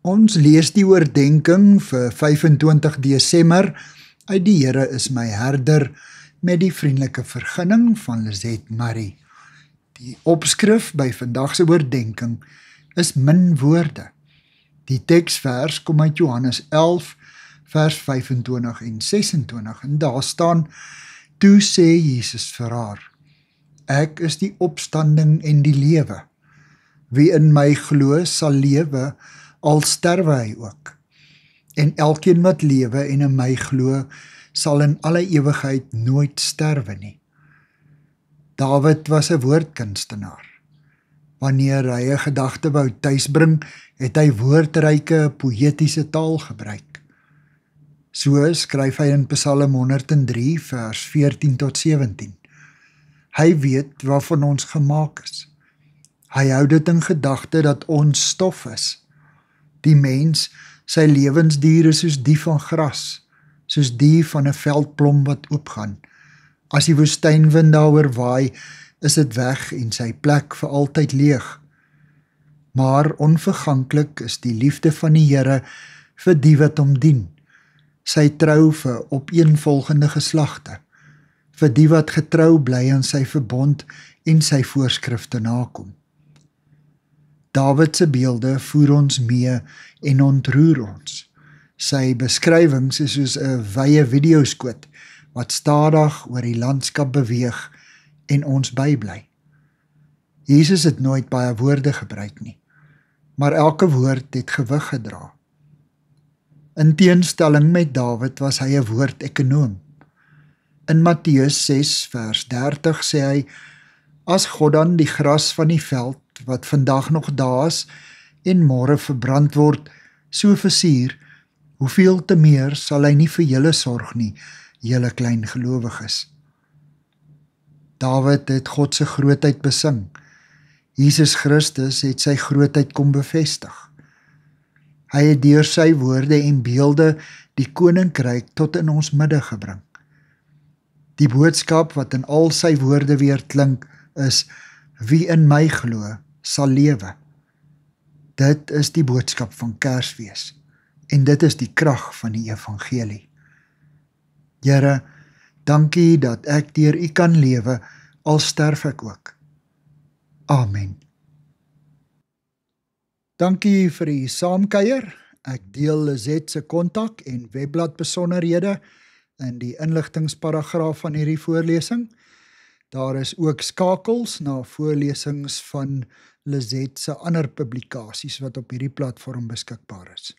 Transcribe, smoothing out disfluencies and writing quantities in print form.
Ons lees die oordenking vir 25 Desember uit Die Here is my herder met die vriendelike vergunning van Lizet Marie. Die opskrif by vandag se oordenking is min woorde. Die teksvers kom uit Johannes 11 vers 25 en 26 en daar staan: Toe sê Jesus vir haar: Ek is die opstanding en die lewe. Wie in my glo sal lewe, al sterwe hy ook. En elkeen wat lewe en in my glo, sal in alle ewigheid nooit sterwe nie. Dawid was 'n woordkunstenaar. Wanneer hy 'n gedagte wou tuisbring, het hy woordryke, poëtiese taal gebruik. So skryf hy in Psalm 103 vers 14 tot 17. Hy weet waarvan ons gemaak is. Hy hou dit in gedagte dat ons stof is. Die mens, sy lewensdier is soos die van gras, soos die van 'n veldblom wat oopgaan. As die woestynwind daaroor waai, is dit weg en sy plek vir altyd leeg. Maar onverganklik is die liefde van die Here vir die wat hom dien, sy trou vir opeenvolgende geslagte, vir die wat getrou bly aan sy verbond en sy voorskrifte nakom. Dawid se beelde voer ons mee en ontroer ons. Sy beskrywings is soos 'n wye videoskoot wat stadig oor die landskap beweeg en ons bybly. Jesus het nooit baie woorde gebruik nie, maar elke woord het gewig gedra. In teenstelling met Dawid was hy 'n woordekonoom. In Matteus 6 vers 30 sê hy: As God dan die gras van die veld, wat vandag nog daar is en môre verbrand word, so versier, hoeveel te meer sal hy nie vir julle sorg nie, julle klein gelowiges. Dawid het God se grootheid besing. Jesus Christus het sy grootheid kom bevestig. Hy het deur sy woorde en beelde die koninkryk tot in ons midde gebring. Die boodskap wat in al sy woorde weer klink is: Wie in my glo, sal lewe. Dit is die boodskap van Kersfees en dit is die krag van die evangelie. Here, dankie dat ek deur U kan lewe, al sterf ek ook. Amen. Dankie vir die saamkuier. Ek deel Lizet se kontak en webblad besonderhede in die inligtingsparagraaf van hierdie voorlesing. Daar is ook skakels na voorlesings van Lizet se ander publikasies wat op hierdie platform beskikbaar is.